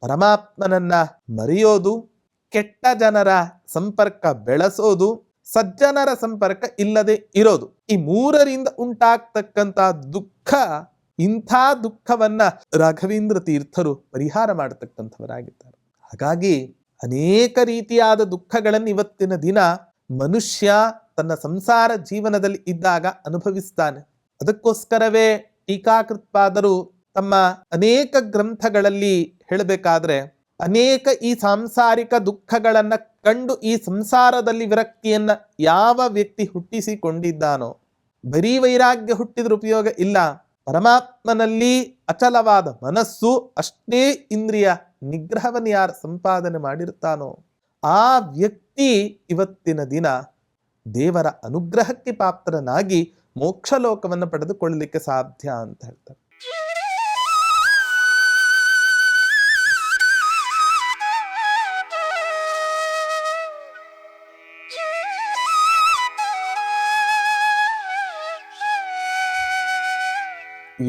ಪರಮಾತ್ಮನನ್ನ ಮರೆಯೋದು, ಕೆಟ್ಟ ಜನರ ಸಂಪರ್ಕ ಬೆಳೆಸೋದು, ಸಜ್ಜನರ ಸಂಪರ್ಕ ಇಲ್ಲದೆ ಇರೋದು, ಈ ಮೂರರಿಂದ ಉಂಟಾಗ್ತಕ್ಕಂಥ ದುಃಖ, ಇಂಥ ದುಃಖವನ್ನ ರಾಘವೇಂದ್ರ ತೀರ್ಥರು ಪರಿಹಾರ ಮಾಡತಕ್ಕಂಥವರಾಗಿದ್ದಾರೆ. ಹಾಗಾಗಿ ಅನೇಕ ರೀತಿಯಾದ ದುಃಖಗಳನ್ನು ಇವತ್ತಿನ ದಿನ ಮನುಷ್ಯ ತನ್ನ ಸಂಸಾರ ಜೀವನದಲ್ಲಿ ಇದ್ದಾಗ ಅನುಭವಿಸ್ತಾನೆ. ಅದಕ್ಕೋಸ್ಕರವೇ ಟೀಕಾಕೃತ್ಪಾದರು ತಮ್ಮ ಅನೇಕ ಗ್ರಂಥಗಳಲ್ಲಿ ಹೇಳಬೇಕಾದ್ರೆ ಅನೇಕ ಈ ಸಾಂಸಾರಿಕ ದುಃಖಗಳನ್ನ ಕಂಡು ಈ ಸಂಸಾರದಲ್ಲಿ ವಿರಕ್ತಿಯನ್ನ ಯಾವ ವ್ಯಕ್ತಿ ಹುಟ್ಟಿಸಿಕೊಂಡಿದ್ದಾನೋ, ಬರೀ ವೈರಾಗ್ಯ ಹುಟ್ಟಿದ್ರ ಉಪಯೋಗ ಇಲ್ಲ, ಪರಮಾತ್ಮನಲ್ಲಿ ಅಚಲವಾದ ಮನಸ್ಸು, ಅಷ್ಟೇ ಇಂದ್ರಿಯ ನಿಗ್ರಹವನ್ನು ಯಾರು ಸಂಪಾದನೆ ಮಾಡಿರ್ತಾನೋ ಆ ವ್ಯಕ್ತಿ ಇವತ್ತಿನ ದಿನ ದೇವರ ಅನುಗ್ರಹಕ್ಕೆ ಪಾತ್ರನಾಗಿ ಮೋಕ್ಷ ಲೋಕವನ್ನು ಪಡೆದುಕೊಳ್ಳಲಿಕ್ಕೆ ಸಾಧ್ಯ ಅಂತ ಹೇಳ್ತಾರೆ.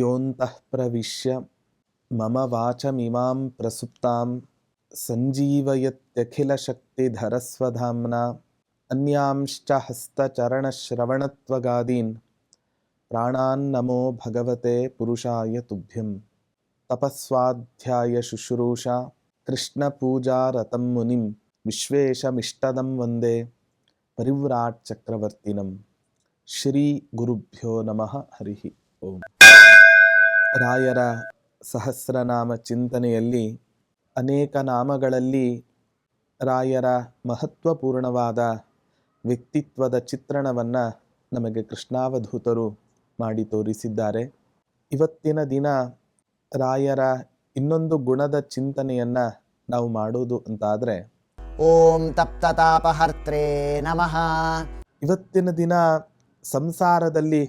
ಯೋಂತಃ ಪ್ರವಿಶ್ಯ ಮಮ ವಾಚಮಿಮಾಂ ಪ್ರಸುಪ್ತಾಂ ಸಂಜೀವಯತ್ಯಖಿಲ ಶಕ್ತಿಧರಸ್ವಧಾಮ್ನ ಅನ್ಯಾಂಶ್ಚ ಹಸ್ತಚರಣಶ್ರವಣತ್ವಗಾದೀನ್ ಪ್ರಾಣಾನ್ ನಮೋ ಭಗವತೆ ಪುರುಷಾಯ ತುಭ್ಯಂ. ತಪಸ್ವಾಧ್ಯಾಯ ಶುಶ್ರೂಷಾ ಕೃಷ್ಣ ಪೂಜಾರತಂ ಮುನಿಂ ವಿಶ್ವೇಶಮಿಷ್ಟದಂ ವಂದೇ ಪರಿವ್ರಾಟ್ ಚಕ್ರವರ್ತಿನಂ. ಶ್ರೀ ಗುರುಭ್ಯೋ ನಮಃ. ಹರಿ ಓಂ. ರಾಯರ ಸಹಸ್ರನಾಮ ಚಿಂತನೆಯಲ್ಲಿ ಅನೇಕ ನಾಮಗಳಲ್ಲಿ ರಾಯರ ಮಹತ್ವಪೂರ್ಣವಾದ ವ್ಯಕ್ತಿತ್ವದ ಚಿತ್ರಣವನ್ನು ನಮಗೆ ಕೃಷ್ಣಾವಧೂತರು ಮಾಡಿ ತೋರಿಸಿದ್ದಾರೆ. ಇವತ್ತಿನ ದಿನ ರಾಯರ ಇನ್ನೊಂದು ಗುಣದ ಚಿಂತನೆಯನ್ನು ನಾವು ಮಾಡೋದು ಅಂತಾದರೆ ಓಂ ತಪ್ತತಾಪಹರ್ತ್ರೇ ನಮಃ. ಇವತ್ತಿನ ದಿನ ಸಂಸಾರದಲ್ಲಿ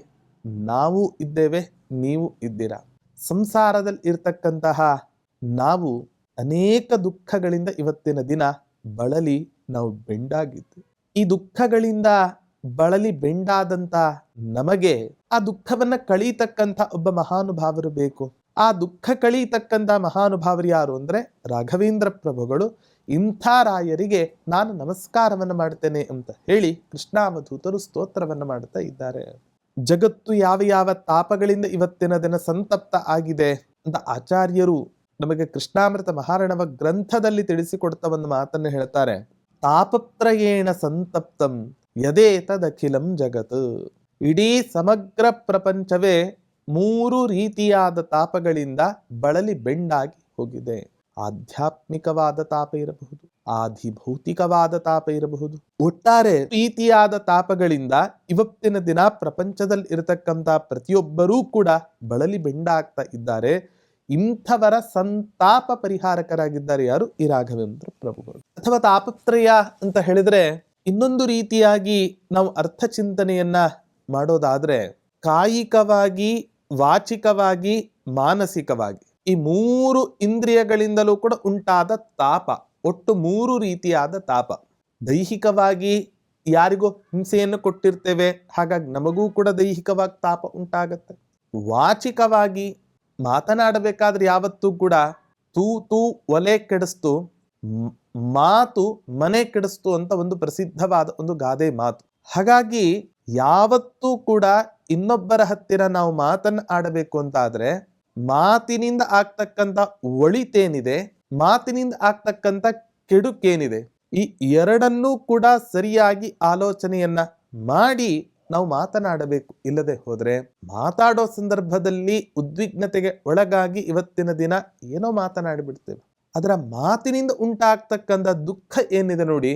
ನಾವು ಇದ್ದೇವೆ, ನೀವು ಇದ್ದೀರಾ. ಸಂಸಾರದಲ್ಲಿ ಇರ್ತಕ್ಕಂತಹ ನಾವು ಅನೇಕ ದುಃಖಗಳಿಂದ ಇವತ್ತಿನ ದಿನ ಬಳಲಿ ನಾವು ಬೆಂಡಾಗಿದ್ದೇವೆ. ಈ ದುಃಖಗಳಿಂದ ಬಳಲಿ ಬೆಂಡಾದಂತ ನಮಗೆ ಆ ದುಃಖವನ್ನ ಕಳೀತಕ್ಕಂಥ ಒಬ್ಬ ಮಹಾನುಭಾವರು ಬೇಕು. ಆ ದುಃಖ ಕಳೀತಕ್ಕಂಥ ಮಹಾನುಭಾವರು ಯಾರು ಅಂದ್ರೆ ರಾಘವೇಂದ್ರ ಪ್ರಭುಗಳು. ಇಂಥ ರಾಯರಿಗೆ ನಾನು ನಮಸ್ಕಾರವನ್ನು ಮಾಡ್ತೇನೆ ಅಂತ ಹೇಳಿ ಕೃಷ್ಣಾವಧೂತರು ಸ್ತೋತ್ರವನ್ನು ಮಾಡ್ತಾ ಇದ್ದಾರೆ. ಜಗತ್ತು ಯಾವ ಯಾವ ತಾಪಗಳಿಂದ ಇವತ್ತಿನ ದಿನ ಸಂತಪ್ತ ಆಗಿದೆ ಅಂತ ಆಚಾರ್ಯರು ನಮಗೆ ಕೃಷ್ಣಾಮೃತ ಮಹಾರಣವ ಗ್ರಂಥದಲ್ಲಿ ತಿಳಿಸಿಕೊಡ್ತಾ ಒಂದು ಮಾತನ್ನು ಹೇಳ್ತಾರೆ. ತಾಪತ್ರಯೇಣ ಸಂತಪ್ತಂ ಯದೇತದಖಿಲಂ ಜಗತ್. ಇಡೀ ಸಮಗ್ರ ಪ್ರಪಂಚವೇ ಮೂರು ರೀತಿಯಾದ ತಾಪಗಳಿಂದ ಬಳಲಿ ಬೆಂಡಾಗಿ ಹೋಗಿದೆ. ಆಧ್ಯಾತ್ಮಿಕವಾದ ತಾಪ ಇರಬಹುದು, ಆಧಿಭೌತಿಕವಾದ ತಾಪ ಇರಬಹುದು. ಒಟ್ಟಾರೆ ರೀತಿಯಾದ ತಾಪಗಳಿಂದ ಇವತ್ತಿನ ದಿನ ಪ್ರಪಂಚದಲ್ಲಿ ಇರತಕ್ಕಂಥ ಪ್ರತಿಯೊಬ್ಬರೂ ಕೂಡ ಬಳಲಿ ಬೆಂಡಾಗ್ತಾ ಇದ್ದಾರೆ. ಇಂಥವರ ಸಂತಾಪ ಪರಿಹಾರಕರಾಗಿದ್ದಾರೆ ಯಾರು? ಈ ರಾಘವೇಂದ್ರ ಪ್ರಭುಗಳು. ಅಥವಾ ತಾಪತ್ರಯ ಅಂತ ಹೇಳಿದ್ರೆ ಇನ್ನೊಂದು ರೀತಿಯಾಗಿ ನಾವು ಅರ್ಥ ಚಿಂತನೆಯನ್ನ ಮಾಡೋದಾದ್ರೆ ಕಾಯಿಕವಾಗಿ, ವಾಚಿಕವಾಗಿ, ಮಾನಸಿಕವಾಗಿ ಈ ಮೂರು ಇಂದ್ರಿಯಗಳಿಂದಲೂ ಕೂಡ ಉಂಟಾದ ತಾಪ, ಒಟ್ಟು ಮೂರು ರೀತಿಯಾದ ತಾಪ. ದೈಹಿಕವಾಗಿ ಯಾರಿಗೂ ಹಿಂಸೆಯನ್ನು ಕೊಟ್ಟಿರ್ತೇವೆ, ಹಾಗಾಗಿ ನಮಗೂ ಕೂಡ ದೈಹಿಕವಾಗಿ ತಾಪ ಉಂಟಾಗತ್ತೆ. ವಾಚಿಕವಾಗಿ ಮಾತನಾಡಬೇಕಾದ್ರೆ ಯಾವತ್ತೂ ಕೂಡ ತೂ ಒಲೆ ಕೆಡಿಸ್ತು, ಮಾತು ಮನೆ ಕೆಡಿಸ್ತು ಅಂತ ಒಂದು ಪ್ರಸಿದ್ಧವಾದ ಒಂದು ಗಾದೆ ಮಾತು. ಹಾಗಾಗಿ ಯಾವತ್ತೂ ಕೂಡ ಇನ್ನೊಬ್ಬರ ಹತ್ತಿರ ನಾವು ಮಾತನ್ನ ಆಡಬೇಕು ಅಂತಾದ್ರೆ ಮಾತಿನಿಂದ ಆಗ್ತಕ್ಕಂಥ ಒಳಿತೇನಿದೆ, ಮಾತಿನಿಂದ ಆಗ್ತಕ್ಕಂಥ ಕೆಡುಕೇನಿದೆ, ಈ ಎರಡನ್ನೂ ಕೂಡ ಸರಿಯಾಗಿ ಆಲೋಚನೆಯನ್ನ ಮಾಡಿ ನಾವು ಮಾತನಾಡಬೇಕು. ಇಲ್ಲದೆ ಹೋದ್ರೆ ಮಾತಾಡೋ ಸಂದರ್ಭದಲ್ಲಿ ಉದ್ವಿಗ್ನತೆಗೆ ಒಳಗಾಗಿ ಇವತ್ತಿನ ದಿನ ಏನೋ ಮಾತನಾಡಿಬಿಡ್ತೇವೆ. ಅದರ ಮಾತಿನಿಂದ ಉಂಟಾಗ್ತಕ್ಕಂಥ ದುಃಖ ಏನಿದೆ ನೋಡಿ,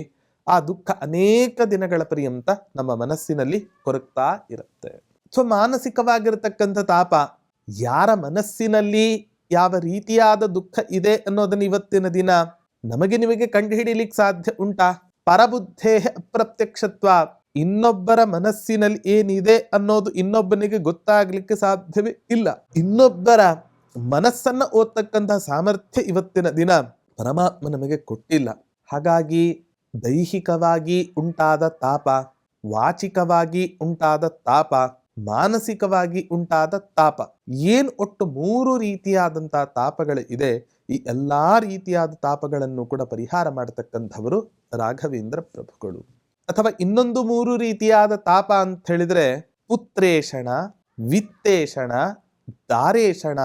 ಆ ದುಃಖ ಅನೇಕ ದಿನಗಳ ಪರ್ಯಂತ ನಮ್ಮ ಮನಸ್ಸಿನಲ್ಲಿ ಕೊರಗ್ತಾ ಇರುತ್ತೆ. ಸೊ ಮಾನಸಿಕವಾಗಿರತಕ್ಕಂಥ ತಾಪ, ಯಾರ ಮನಸ್ಸಿನಲ್ಲಿ ಯಾವ ರೀತಿಯಾದ ದುಃಖ ಇದೆ ಅನ್ನೋದನ್ನ ಇವತ್ತಿನ ದಿನ ನಮಗೆ ನಿಮಗೆ ಕಂಡುಹಿಡಿಯಲಿಕ್ಕೆ ಸಾಧ್ಯ ಉಂಟಾ? ಪರಬುದ್ಧೇ ಅಪ್ರತ್ಯಕ್ಷತ್ವ. ಇನ್ನೊಬ್ಬರ ಮನಸ್ಸಿನಲ್ಲಿ ಏನಿದೆ ಅನ್ನೋದು ಇನ್ನೊಬ್ಬನಿಗೆ ಗೊತ್ತಾಗ್ಲಿಕ್ಕೆ ಸಾಧ್ಯವೇ ಇಲ್ಲ. ಇನ್ನೊಬ್ಬರ ಮನಸ್ಸನ್ನ ಓದ್ತಕ್ಕಂತಹ ಸಾಮರ್ಥ್ಯ ಇವತ್ತಿನ ದಿನ ಪರಮಾತ್ಮ ನಮಗೆ ಕೊಟ್ಟಿಲ್ಲ. ಹಾಗಾಗಿ ದೈಹಿಕವಾಗಿ ಉಂಟಾದ ತಾಪ, ವಾಚಿಕವಾಗಿ ಉಂಟಾದ ತಾಪ, ಮಾನಸಿಕವಾಗಿ ಉಂಟಾದ ತಾಪ, ಏನ್ ಒಟ್ಟು ಮೂರು ರೀತಿಯಾದಂತಹ ತಾಪಗಳು ಇದೆ. ಈ ಎಲ್ಲಾ ರೀತಿಯಾದ ತಾಪಗಳನ್ನು ಕೂಡ ಪರಿಹಾರ ಮಾಡತಕ್ಕಂಥವರು ರಾಘವೇಂದ್ರ ಪ್ರಭುಗಳು. ಅಥವಾ ಇನ್ನೊಂದು 3 ರೀತಿಯಾದ ತಾಪ ಅಂತ ಹೇಳಿದ್ರೆ ಪುತ್ರೇಷಣ, ವಿತ್ತೇಷಣ, ದಾರೇಷಣ.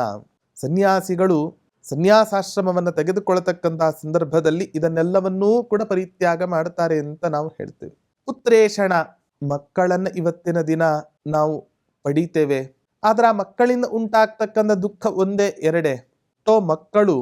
ಸನ್ಯಾಸಿಗಳು ಸನ್ಯಾಸಾಶ್ರಮವನ್ನು ತೆಗೆದುಕೊಳ್ಳತಕ್ಕಂತಹ ಸಂದರ್ಭದಲ್ಲಿ ಇದನ್ನೆಲ್ಲವನ್ನೂ ಕೂಡ ಪರಿತ್ಯಾಗ ಮಾಡ್ತಾರೆ ಅಂತ ನಾವು ಹೇಳ್ತೇವೆ. ಪುತ್ರೇಷಣ, ಮಕ್ಕಳನ್ನ ಇವತ್ತಿನ ದಿನ ನಾವು ಪಡಿತೇವೆ, ಆದ್ರೆ ಆ ಮಕ್ಕಳಿಂದ ಉಂಟಾಗ್ತಕ್ಕಂಥ ದುಃಖ ಒಂದೇ ಎರಡೇ. ಮಕ್ಕಳು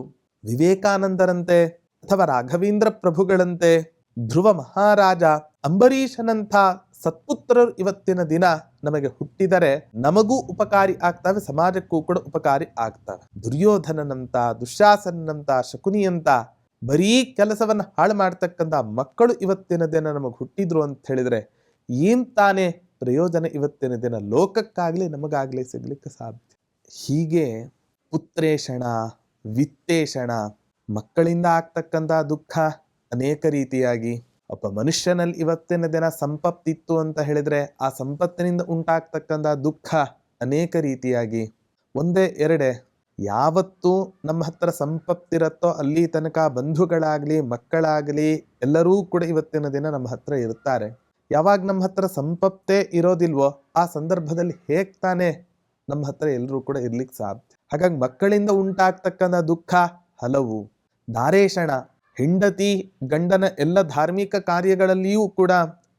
ವಿವೇಕಾನಂದರಂತೆ ಅಥವಾ ರಾಘವೇಂದ್ರ ಪ್ರಭುಗಳಂತೆ, ಧ್ರುವ ಮಹಾರಾಜ, ಅಂಬರೀಷನಂಥ ಸತ್ಪುತ್ರರು ಇವತ್ತಿನ ದಿನ ನಮಗೆ ಹುಟ್ಟಿದರೆ ನಮಗೂ ಉಪಕಾರಿ ಆಗ್ತವೆ, ಸಮಾಜಕ್ಕೂ ಕೂಡ ಉಪಕಾರಿ ಆಗ್ತವೆ. ದುರ್ಯೋಧನನಂತ, ದುಶ್ಯಾಸನಂತ, ಶಕುನಿಯಂತ ಬರೀ ಕೆಲಸವನ್ನು ಹಾಳು ಮಾಡ್ತಕ್ಕಂಥ ಮಕ್ಕಳು ಇವತ್ತಿನ ದಿನ ನಮಗೆ ಹುಟ್ಟಿದ್ರು ಅಂತ ಹೇಳಿದ್ರೆ ಏನ್ ತಾನೇ ಪ್ರಯೋಜನ ಇವತ್ತಿನ ದಿನ ಲೋಕಕ್ಕಾಗ್ಲಿ ನಮಗಾಗ್ಲಿ ಸಿಗ್ಲಿಕ್ಕೆ ಸಾಧ್ಯ. ಹೀಗೆ ಪುತ್ರೇಷಣ, ವಿತ್ತೇಷಣ, ಮಕ್ಕಳಿಂದ ಆಗ್ತಕ್ಕಂಥ ದುಃಖ ಅನೇಕ ರೀತಿಯಾಗಿ, ಒಬ್ಬ ಮನುಷ್ಯನಲ್ಲಿ ಇವತ್ತಿನ ದಿನ ಸಂಪತ್ತಿತ್ತು ಅಂತ ಹೇಳಿದ್ರೆ ಆ ಸಂಪತ್ತಿನಿಂದ ಉಂಟಾಗ್ತಕ್ಕಂಥ ದುಃಖ ಅನೇಕ ರೀತಿಯಾಗಿ. ಒಂದೇ ಎರಡೇ, ಯಾವತ್ತು ನಮ್ಮ ಹತ್ರ ಸಂಪತ್ತಿರತ್ತೋ ಅಲ್ಲಿ ತನಕ ಬಂಧುಗಳಾಗ್ಲಿ ಮಕ್ಕಳಾಗ್ಲಿ ಎಲ್ಲರೂ ಕೂಡ ಇವತ್ತಿನ ದಿನ ನಮ್ಮ ಹತ್ರ ಇರ್ತಾರೆ. ಯಾವಾಗ ನಮ್ಮ ಹತ್ರ ಸಂಪತ್ತೇ ಇರೋದಿಲ್ವೋ ಆ ಸಂದರ್ಭದಲ್ಲಿ ಹೇಗ್ ತಾನೇ ನಮ್ಮ ಹತ್ರ ಎಲ್ಲರೂ ಕೂಡ ಇರ್ಲಿಕ್ಕೆ ಸಾಧ್ಯ. ಹಾಗಾಗಿ ಮಕ್ಕಳಿಂದ ಉಂಟಾಗ್ತಕ್ಕಂಥ ದುಃಖ ಹಲವು. ದಾರೇಷಣ, ಹೆಂಡತಿ ಗಂಡನ ಎಲ್ಲ ಧಾರ್ಮಿಕ ಕಾರ್ಯಗಳಲ್ಲಿಯೂ ಕೂಡ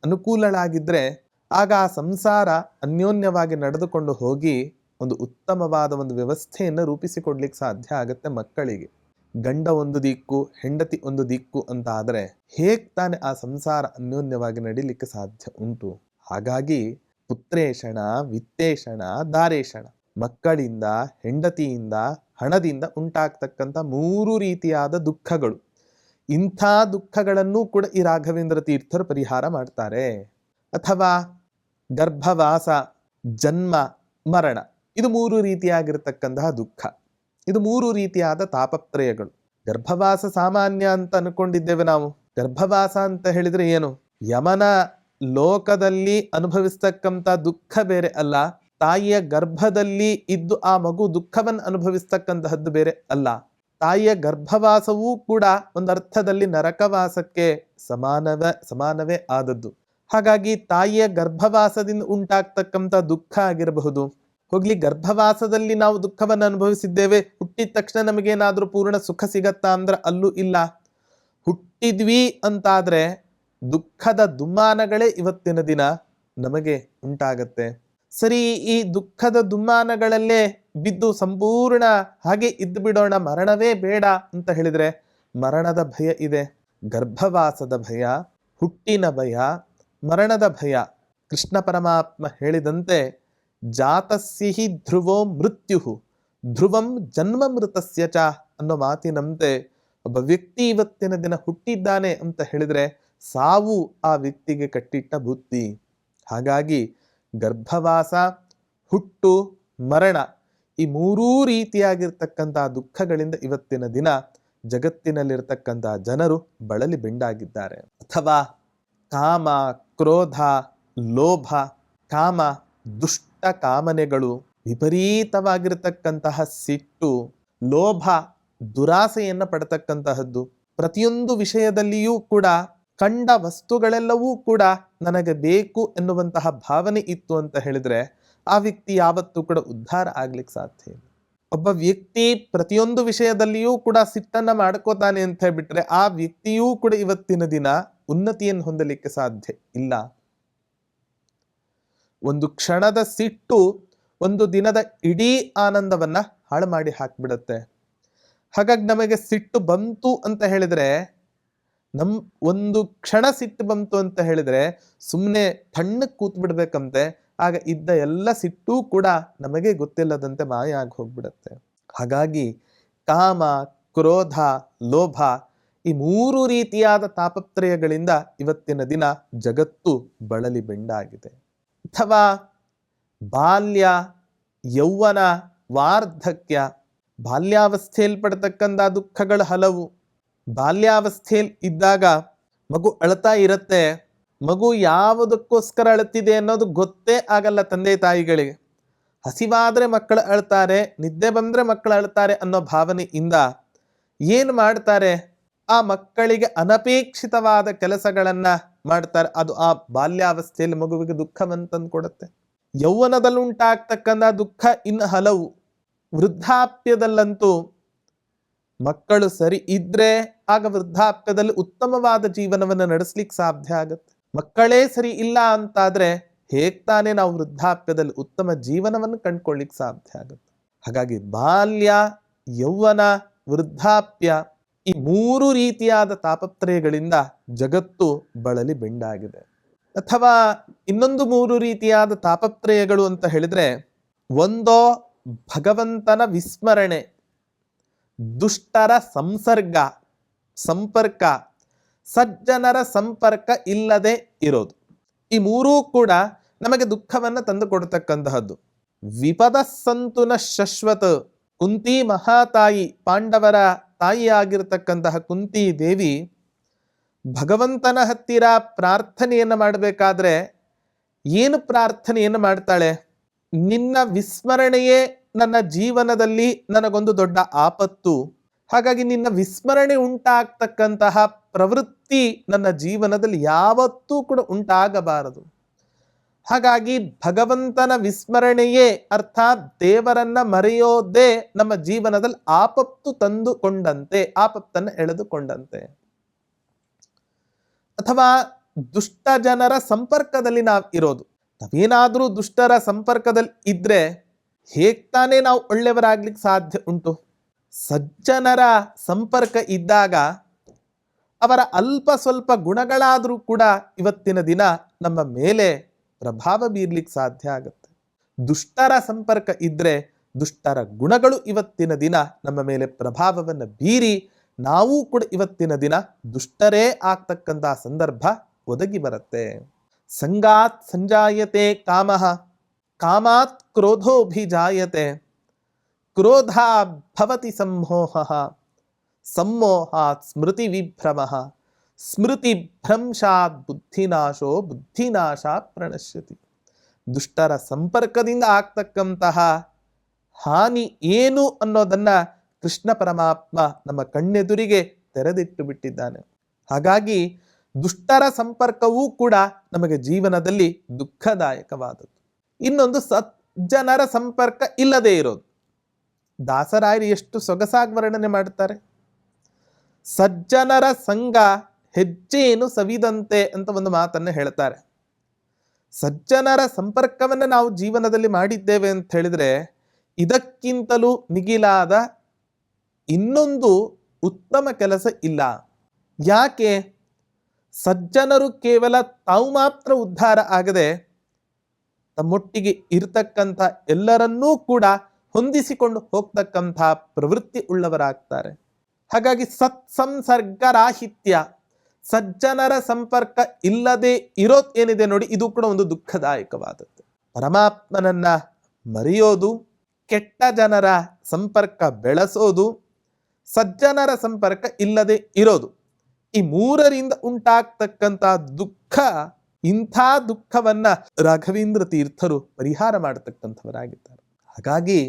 ಅನುಕೂಲಳಾಗಿದ್ರೆ ಆಗ ಆ ಸಂಸಾರ ಅನ್ಯೋನ್ಯವಾಗಿ ನಡೆದುಕೊಂಡು ಹೋಗಿ ಒಂದು ಉತ್ತಮವಾದ ಒಂದು ವ್ಯವಸ್ಥೆಯನ್ನು ರೂಪಿಸಿಕೊಡ್ಲಿಕ್ಕೆ ಸಾಧ್ಯ ಆಗತ್ತೆ. ಮಕ್ಕಳಿಗೆ ಗಂಡ ಒಂದು ದಿಕ್ಕು, ಹೆಂಡತಿ ಒಂದು ದಿಕ್ಕು ಅಂತ ಆದರೆ ಹೇಗ್ ತಾನೆ ಆ ಸಂಸಾರ ಅನ್ಯೋನ್ಯವಾಗಿ ನಡೀಲಿಕ್ಕೆ ಸಾಧ್ಯ ಉಂಟು. ಹಾಗಾಗಿ ಪುತ್ರೇಷಣ, ವಿತ್ತೇಷಣ, ದಾರೇಷಣ, ಮಕ್ಕಳಿಂದ, ಹೆಂಡತಿಯಿಂದ, ಹಣದಿಂದ ಉಂಟಾಗ್ತಕ್ಕಂಥ 3 ರೀತಿಯಾದ ದುಃಖಗಳು. ಇಂಥ ದುಃಖಗಳನ್ನು ಕೂಡ ಈ ರಾಘವೇಂದ್ರ ತೀರ್ಥರು ಪರಿಹಾರ ಮಾಡ್ತಾರೆ. ಅಥವಾ ಗರ್ಭವಾಸ, ಜನ್ಮ, ಮರಣ, ಇದು 3 ರೀತಿಯಾಗಿರ್ತಕ್ಕಂತಹ ದುಃಖ. ಇದು 3 ರೀತಿಯಾದ ತಾಪತ್ರಯಗಳು. ಗರ್ಭವಾಸ ಸಾಮಾನ್ಯ ಅಂತ ಅನ್ಕೊಂಡಿದ್ದೇವೆ ನಾವು. ಗರ್ಭವಾಸ ಅಂತ ಹೇಳಿದ್ರೆ ಏನು? ಯಮನ ಲೋಕದಲ್ಲಿ ಅನುಭವಿಸ್ತಕ್ಕಂಥ ದುಃಖ ಬೇರೆ ಅಲ್ಲ, ತಾಯಿಯ ಗರ್ಭದಲ್ಲಿ ಇದ್ದು ಆ ಮಗು ದುಃಖವನ್ನು ಅನುಭವಿಸ್ತಕ್ಕಂತಹದ್ದು ಬೇರೆ ಅಲ್ಲ. ತಾಯಿಯ ಗರ್ಭವಾಸವೂ ಕೂಡ ಒಂದರ್ಥದಲ್ಲಿ ನರಕವಾಸಕ್ಕೆ ಸಮಾನವೇ ಆದದ್ದು. ಹಾಗಾಗಿ ತಾಯಿಯ ಗರ್ಭವಾಸದಿಂದ ಉಂಟಾಗ್ತಕ್ಕಂಥ ದುಃಖ ಆಗಿರಬಹುದು. ಹೋಗ್ಲಿ, ಗರ್ಭವಾಸದಲ್ಲಿ ನಾವು ದುಃಖವನ್ನು ಅನುಭವಿಸಿದ್ದೇವೆ, ಹುಟ್ಟಿದ ತಕ್ಷಣ ನಮಗೇನಾದ್ರೂ ಪೂರ್ಣ ಸುಖ ಸಿಗತ್ತಾ ಅಂದ್ರೆ ಅಲ್ಲೂ ಇಲ್ಲ. ಹುಟ್ಟಿದ್ವಿ ಅಂತಾದ್ರೆ ದುಃಖದ ದುಮ್ಮಾನಗಳೇ ಇವತ್ತಿನ ದಿನ ನಮಗೆ ಉಂಟಾಗತ್ತೆ. ಸರಿ, ಈ ದುಃಖದ ದುಮ್ಮಾನಗಳಲ್ಲೇ ಬಿದ್ದು ಸಂಪೂರ್ಣ ಹಾಗೆ ಇದ್ದು ಬಿಡೋಣ, ಮರಣವೇ ಬೇಡ ಅಂತ ಹೇಳಿದ್ರೆ ಮರಣದ ಭಯ ಇದೆ. ಗರ್ಭವಾಸದ ಭಯ, ಹುಟ್ಟಿನ ಭಯ, ಮರಣದ ಭಯ. ಕೃಷ್ಣ ಪರಮಾತ್ಮ ಹೇಳಿದಂತೆ ಜಾತಸ್ಯಹಿ ಧ್ರುವೋ ಮೃತ್ಯು ಧ್ರುವಂ ಜನ್ಮ ಮೃತಸ್ಯ ಚ ಅನ್ನೋ ಮಾತಿನಂತೆ ಒಬ್ಬ ವ್ಯಕ್ತಿ ಇವತ್ತಿನ ದಿನ ಹುಟ್ಟಿದ್ದಾನೆ ಅಂತ ಹೇಳಿದ್ರೆ ಸಾವು ಆ ವ್ಯಕ್ತಿಗೆ ಕಟ್ಟಿಟ್ಟ ಬುತ್ತಿ. ಹಾಗಾಗಿ ಗರ್ಭವಾಸ, ಹುಟ್ಟು, ಮರಣ, ಈ 3 ರೀತಿಯಾಗಿರ್ತಕ್ಕಂಥ ದುಃಖಗಳಿಂದ ಇವತ್ತಿನ ದಿನ ಜಗತ್ತಿನಲ್ಲಿರ್ತಕ್ಕಂಥ ಜನರು ಬಳಲಿ ಬೆಂಡಾಗಿದ್ದಾರೆ. ಅಥವಾ ಕಾಮ, ಕ್ರೋಧ, ಲೋಭ, ಕಾಮ, ದುಷ್ಟ ಕಾಮನೆಗಳು, ವಿಪರೀತವಾಗಿರ್ತಕ್ಕಂತಹ ಸಿಟ್ಟು, ಲೋಭ, ದುರಾಸೆಯನ್ನು ಪಡತಕ್ಕಂತಹದ್ದು. ಪ್ರತಿಯೊಂದು ವಿಷಯದಲ್ಲಿಯೂ ಕೂಡ ಕಂಡ ವಸ್ತುಗಳೆಲ್ಲವೂ ಕೂಡ ನನಗೆ ಬೇಕು ಎನ್ನುವಂತಹ ಭಾವನೆ ಇತ್ತು ಅಂತ ಹೇಳಿದ್ರೆ ಆ ವ್ಯಕ್ತಿ ಯಾವತ್ತೂ ಕೂಡ ಉದ್ಧಾರ ಆಗ್ಲಿಕ್ಕೆ ಸಾಧ್ಯ ಇಲ್ಲ. ಒಬ್ಬ ವ್ಯಕ್ತಿ ಪ್ರತಿಯೊಂದು ವಿಷಯದಲ್ಲಿಯೂ ಕೂಡ ಸಿಟ್ಟನ್ನ ಮಾಡ್ಕೋತಾನೆ ಅಂತ ಹೇಳ್ಬಿಟ್ರೆ ಆ ವ್ಯಕ್ತಿಯೂ ಕೂಡ ಇವತ್ತಿನ ದಿನ ಉನ್ನತಿಯನ್ನು ಹೊಂದಲಿಕ್ಕೆ ಸಾಧ್ಯ ಇಲ್ಲ. ಒಂದು ಕ್ಷಣದ ಸಿಟ್ಟು ಒಂದು ದಿನದ ಇಡೀ ಆನಂದವನ್ನ ಹಾಳು ಮಾಡಿ ಹಾಕ್ಬಿಡತ್ತೆ. ಹಾಗಾಗಿ ನಮಗೆ ಸಿಟ್ಟು ಬಂತು ಅಂತ ಹೇಳಿದ್ರೆ, ಒಂದು ಕ್ಷಣ ಸಿಟ್ಟು ಬಂತು ಅಂತ ಹೇಳಿದ್ರೆ ಸುಮ್ಮನೆ ತಣ್ಣಕ್ಕೆ ಕೂತ್ ಬಿಡ್ಬೇಕಂತೆ. ಆಗ ಇದ್ದ ಎಲ್ಲ ಸಿಟ್ಟು ಕೂಡ ನಮಗೆ ಗೊತ್ತಿಲ್ಲದಂತೆ ಮಾಯ ಆಗಿ ಹೋಗ್ಬಿಡತ್ತೆ. ಹಾಗಾಗಿ ಕಾಮ, ಕ್ರೋಧ, ಲೋಭ, ಈ 3 ರೀತಿಯಾದ ತಾಪತ್ರಯಗಳಿಂದ ಇವತ್ತಿನ ದಿನ ಜಗತ್ತು ಬಳಲಿ ಬೆಂಡಾಗಿದೆ. ಅಥವಾ ಬಾಲ್ಯ, ಯೌವನ, ವಾರ್ಧಕ್ಯ, ಬಾಲ್ಯಾವಸ್ಥೆಯಲ್ಲಿ ಪಡ್ತಕ್ಕಂಥ ದುಃಖಗಳು ಹಲವು. ಬಾಲ್ಯಾವಸ್ಥೆಯಲ್ಲಿ ಇದ್ದಾಗ ಮಗು ಅಳ್ತಾ ಇರತ್ತೆ. ಮಗು ಯಾವುದಕ್ಕೋಸ್ಕರ ಅಳ್ತಿದೆ ಅನ್ನೋದು ಗೊತ್ತೇ ಆಗಲ್ಲ ತಂದೆ ತಾಯಿಗಳಿಗೆ. ಹಸಿವಾದ್ರೆ ಮಕ್ಕಳು ಅಳ್ತಾರೆ, ನಿದ್ದೆ ಬಂದ್ರೆ ಮಕ್ಕಳು ಅಳ್ತಾರೆ ಅನ್ನೋ ಭಾವನೆಯಿಂದ ಏನು ಮಾಡ್ತಾರೆ? ಆ ಮಕ್ಕಳಿಗೆ ಅನಪೇಕ್ಷಿತವಾದ ಕೆಲಸಗಳನ್ನ ಮಾಡ್ತಾರೆ. ಅದು ಆ ಬಾಲ್ಯಾವಸ್ಥೆಯಲ್ಲಿ ಮಗುವಿಗೆ ದುಃಖವನ್ನು ತಂದು ಕೊಡುತ್ತೆ. ಯೌವನದಲ್ಲಿ ಉಂಟಾಗ್ತಕ್ಕಂಥ ದುಃಖ ಇನ್ನು ಹಲವು. ವೃದ್ಧಾಪ್ಯದಲ್ಲಂತೂ ಮಕ್ಕಳು ಸರಿ ಇದ್ರೆ ಆಗ ವೃದ್ಧಾಪ್ಯದಲ್ಲಿ ಉತ್ತಮವಾದ ಜೀವನವನ್ನು ನಡೆಸಲಿಕ್ಕೆ ಸಾಧ್ಯ ಆಗುತ್ತೆ. ಮಕ್ಕಳೇ ಸರಿ ಇಲ್ಲ ಅಂತಾದ್ರೆ ಹೇಗ್ ತಾನೇ ನಾವು ವೃದ್ಧಾಪ್ಯದಲ್ಲಿ ಉತ್ತಮ ಜೀವನವನ್ನು ಕಂಡುಕೊಳ್ಳಿಕ್ಕೆ ಸಾಧ್ಯ ಆಗುತ್ತೆ. ಹಾಗಾಗಿ ಬಾಲ್ಯ, ಯೌವನ, ವೃದ್ಧಾಪ್ಯ ಈ 3 ರೀತಿಯಾದ ತಾಪತ್ರಯಗಳಿಂದ ಜಗತ್ತು ಬಳಲಿ ಬೆಂಡಾಗಿದೆ. ಅಥವಾ ಇನ್ನೊಂದು 3 ರೀತಿಯಾದ ತಾಪತ್ರಯಗಳು ಅಂತ ಹೇಳಿದ್ರೆ, ಒಂದೋ ಭಗವಂತನ ವಿಸ್ಮರಣೆ, ದುಷ್ಟರ ಸಂಪರ್ಕ, ಸಜ್ಜನರ ಸಂಪರ್ಕ ಇಲ್ಲದೆ ಇರೋದು. ಈ 3 ಕೂಡ ನಮಗೆ ದುಃಖವನ್ನು ತಂದು ಕೊಡತಕ್ಕಂತಹದ್ದು. ವಿಪದ ಸಂತುನ ಶಶ್ವತ, ಕುಂತಿ ಮಹಾತಾಯಿ, ಪಾಂಡವರ ತಾಯಿಯಾಗಿರ್ತಕ್ಕಂತಹ ಕುಂತಿ ದೇವಿ ಭಗವಂತನ ಹತ್ತಿರ ಪ್ರಾರ್ಥನೆಯನ್ನು ಮಾಡಬೇಕಾದ್ರೆ ಏನು ಪ್ರಾರ್ಥನೆಯನ್ನು ಮಾಡ್ತಾಳೆ? ನಿನ್ನ ವಿಸ್ಮರಣೆಯೇ ನನ್ನ ಜೀವನದಲ್ಲಿ ನನಗೊಂದು ದೊಡ್ಡ ಆಪತ್ತು. ಹಾಗಾಗಿ ನಿನ್ನ ವಿಸ್ಮರಣೆ ಉಂಟಾಗ್ತಕ್ಕಂತಹ ಪ್ರವೃತ್ತಿ ನನ್ನ ಜೀವನದಲ್ಲಿ ಯಾವತ್ತೂ ಕೂಡ ಉಂಟಾಗಬಾರದು. ಹಾಗಾಗಿ ಭಗವಂತನ ವಿಸ್ಮರಣೆಯೇ ಅರ್ಥಾತ್ ದೇವರನ್ನ ಮರೆಯೋದೇ ನಮ್ಮ ಜೀವನದಲ್ಲಿ ಆಪತ್ತು ತಂದುಕೊಂಡಂತೆ, ಆಪತ್ತನ್ನು ಎಳೆದುಕೊಂಡಂತೆ. ಅಥವಾ ದುಷ್ಟ ಜನರ ಸಂಪರ್ಕದಲ್ಲಿ ನಾವು ಇರೋದು. ನಾವೇನಾದ್ರೂ ದುಷ್ಟರ ಸಂಪರ್ಕದಲ್ಲಿ ಇದ್ರೆ ಹೇಗ್ ತಾನೇ ನಾವು ಒಳ್ಳೆಯವರಾಗ್ಲಿಕ್ಕೆ ಸಾಧ್ಯ ಉಂಟು? ಸಜ್ಜನರ ಸಂಪರ್ಕ ಇದ್ದಾಗ ಅವರ ಅಲ್ಪ ಸ್ವಲ್ಪ ಗುಣಗಳಾದರೂ ಕೂಡ ಇವತ್ತಿನ ದಿನ ನಮ್ಮ ಮೇಲೆ ಪ್ರಭಾವ ಬೀರ್ಲಿಕ್ಕೆ ಸಾಧ್ಯ ಆಗುತ್ತೆ. ದುಷ್ಟರ ಸಂಪರ್ಕ ಇದ್ರೆ ದುಷ್ಟರ ಗುಣಗಳು ಇವತ್ತಿನ ದಿನ ನಮ್ಮ ಮೇಲೆ ಪ್ರಭಾವವನ್ನು ಬೀರಿ ನಾವು ಕೂಡ ಇವತ್ತಿನ ದಿನ ದುಷ್ಟರೇ ಆಗ್ತಕ್ಕಂತಹ ಸಂದರ್ಭ ಒದಗಿ ಬರುತ್ತೆ. ಸಂಗಾತ್ ಸಂಜಾಯತೆ ಕಾಮಃ, ಕಾಮಾತ್ ಕ್ರೋಧೋಭಿಜಾಯತೆ, ಕ್ರೋಧಾತ್ ಭವತಿ ಸಂಮೋಹಃ, ಸಂಮೋಹಾತ್ ಸ್ಮೃತಿ ವಿಭ್ರಮಃ, ಸ್ಮೃತಿ ಭ್ರಂಶಾತ್ ಬುದ್ಧಿನಾಶೋ, ಬುದ್ಧಿನಾಶಾತ್ ಪ್ರಣಶ್ಯತಿ. ದುಷ್ಟರ ಸಂಪರ್ಕದಿಂದ ಆಗ್ತಕ್ಕಂತಹ ಹಾನಿ ಏನು ಅನ್ನೋದನ್ನ ಕೃಷ್ಣ ಪರಮಾತ್ಮ ನಮ್ಮ ಕಣ್ಣೆದುರಿಗೆ ತೆರೆದಿಟ್ಟು ಬಿಟ್ಟಿದ್ದಾನೆ. ಹಾಗಾಗಿ ದುಷ್ಟರ ಸಂಪರ್ಕವೂ ಕೂಡ ನಮಗೆ ಜೀವನದಲ್ಲಿ ದುಃಖದಾಯಕವಾದದ್ದು. ಇನ್ನೊಂದು ಸಜ್ಜನರ ಸಂಪರ್ಕ ಇಲ್ಲದೆ ಇರೋದು. ದಾಸರಾಯರು ಎಷ್ಟು ಸೊಗಸಾಗಿ ವರ್ಣನೆ ಮಾಡ್ತಾರೆ. ಸಜ್ಜನರ ಸಂಘ ಹೆಜ್ಜೆಯನ್ನು ಸವಿದಂತೆ ಅಂತ ಒಂದು ಮಾತನ್ನು ಹೇಳ್ತಾರೆ. ಸಜ್ಜನರ ಸಂಪರ್ಕವನ್ನು ನಾವು ಜೀವನದಲ್ಲಿ ಮಾಡಿದ್ದೇವೆ ಅಂತ ಹೇಳಿದ್ರೆ ಇದಕ್ಕಿಂತಲೂ ಮಿಗಿಲಾದ ಇನ್ನೊಂದು ಉತ್ತಮ ಕೆಲಸ ಇಲ್ಲ. ಯಾಕೆ? ಸಜ್ಜನರು ಕೇವಲ ತಾವು ಮಾತ್ರ ಉದ್ಧಾರ ಆಗದೆ ತಮ್ಮೊಟ್ಟಿಗೆ ಇರತಕ್ಕಂಥ ಎಲ್ಲರನ್ನೂ ಕೂಡ ಹೊಂದಿಸಿಕೊಂಡು ಹೋಗ್ತಕ್ಕಂಥ ಪ್ರವೃತ್ತಿ ಉಳ್ಳವರಾಗ್ತಾರೆ. ಹಾಗಾಗಿ ಸತ್ಸಂಸರ್ಗರಾಹಿತ್ಯ, ಸಜ್ಜನರ ಸಂಪರ್ಕ ಇಲ್ಲದೆ ಇರೋದು ಏನಿದೆ ನೋಡಿ, ಇದು ಕೂಡ ಒಂದು ದುಃಖದಾಯಕವಾದದ್ದು. ಪರಮಾತ್ಮನನ್ನ ಮರೆಯೋದು, ಕೆಟ್ಟ ಜನರ ಸಂಪರ್ಕ ಬೆಳೆಸೋದು, ಸಜ್ಜನರ ಸಂಪರ್ಕ ಇಲ್ಲದೆ ಇರೋದು, ಈ 3ರಿಂದ ಉಂಟಾಗ್ತಕ್ಕಂಥ ದುಃಖ, ಇಂಥ ದುಃಖವನ್ನ ರಾಘವೇಂದ್ರ ತೀರ್ಥರು ಪರಿಹಾರ ಮಾಡತಕ್ಕಂಥವರಾಗಿದ್ದಾರೆ. ಹಾಗಾಗಿ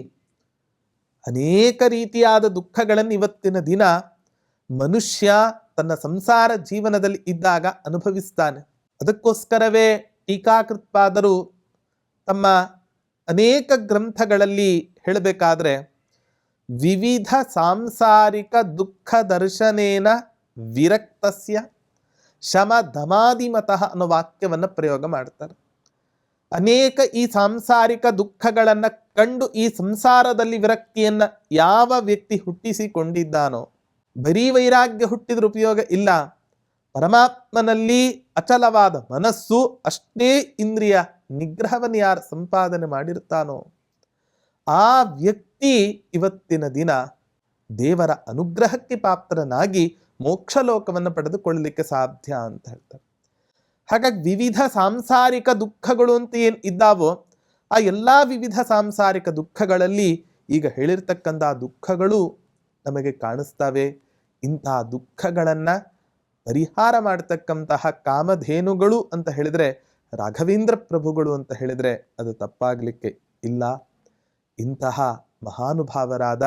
ಅನೇಕ ರೀತಿಯಾದ ದುಃಖಗಳನ್ನು ಇವತ್ತಿನ ದಿನ ಮನುಷ್ಯ ತನ್ನ ಸಂಸಾರ ಜೀವನದಲ್ಲಿ ಇದ್ದಾಗ ಅನುಭವಿಸ್ತಾನೆ. ಅದಕ್ಕೋಸ್ಕರವೇ ಟೀಕಾಕೃತ್ಪಾದರು ತಮ್ಮ ಅನೇಕ ಗ್ರಂಥಗಳಲ್ಲಿ ಹೇಳಬೇಕಾದ್ರೆ ವಿವಿಧ ಸಾಂಸಾರಿಕ ದುಃಖ ದರ್ಶನೇನ ವಿರಕ್ತಸ್ಯ ಶಮ ದಮಾದಿಮತಃ ಅನ್ನೋ ವಾಕ್ಯವನ್ನು ಪ್ರಯೋಗ ಮಾಡ್ತಾರೆ. ಅನೇಕ ಈ ಸಾಂಸಾರಿಕ ದುಃಖಗಳನ್ನು ಕಂಡು ಈ ಸಂಸಾರದಲ್ಲಿ ವಿರಕ್ತಿಯನ್ನ ಯಾವ ವ್ಯಕ್ತಿ ಹುಟ್ಟಿಸಿಕೊಂಡಿದ್ದಾನೋ, ಬರೀ ವೈರಾಗ್ಯ ಹುಟ್ಟಿದ್ರ ಉಪಯೋಗ ಇಲ್ಲ, ಪರಮಾತ್ಮನಲ್ಲಿ ಅಚಲವಾದ ಮನಸ್ಸು, ಅಷ್ಟೇ ಇಂದ್ರಿಯ ನಿಗ್ರಹವನ್ನು ಯಾರು ಸಂಪಾದನೆ ಮಾಡಿರ್ತಾನೋ ಆ ವ್ಯಕ್ತಿ ಇವತ್ತಿನ ದಿನ ದೇವರ ಅನುಗ್ರಹಕ್ಕೆ ಪಾತ್ರನಾಗಿ ಮೋಕ್ಷ ಲೋಕವನ್ನು ಪಡೆದುಕೊಳ್ಳಲಿಕ್ಕೆ ಸಾಧ್ಯ ಅಂತ ಹೇಳ್ತಾರೆ. ಹಾಗಾಗಿ ವಿವಿಧ ಸಾಂಸಾರಿಕ ದುಃಖಗಳು ಅಂತ ಏನು ಇದ್ದಾವೋ ಆ ಎಲ್ಲ ವಿವಿಧ ಸಾಂಸಾರಿಕ ದುಃಖಗಳಲ್ಲಿ ಈಗ ಹೇಳಿರ್ತಕ್ಕಂಥ ದುಃಖಗಳು ನಮಗೆ ಕಾಣಿಸ್ತವೆ. ಇಂತಹ ದುಃಖಗಳನ್ನು ಪರಿಹಾರ ಮಾಡತಕ್ಕಂತಹ ಕಾಮಧೇನುಗಳು ಅಂತ ಹೇಳಿದರೆ ರಾಘವೇಂದ್ರ ಪ್ರಭುಗಳು ಅಂತ ಹೇಳಿದರೆ ಅದು ತಪ್ಪಾಗಲಿಕ್ಕೆ ಇಲ್ಲ. ಇಂತಹ ಮಹಾನುಭಾವರಾದ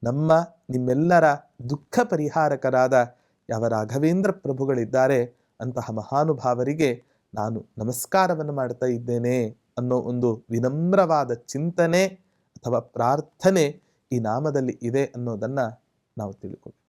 ನಮ್ಮ ನಿಮ್ಮೆಲ್ಲರ ದುಃಖ ಪರಿಹಾರಕರಾದ ಯಾವ ರಾಘವೇಂದ್ರ ಪ್ರಭುಗಳಿದ್ದಾರೆ ಅಂತಹ ಮಹಾನುಭಾವರಿಗೆ ನಾನು ನಮಸ್ಕಾರವನ್ನು ಮಾಡ್ತಾ ಇದ್ದೇನೆ ಅನ್ನೋ ಒಂದು ವಿನಮ್ರವಾದ ಚಿಂತನೆ ಅಥವಾ ಪ್ರಾರ್ಥನೆ ಈ ನಾಮದಲ್ಲಿ ಇದೆ ಅನ್ನೋದನ್ನು ನಾವು ತಿಳ್ಕೊಬೇಕು.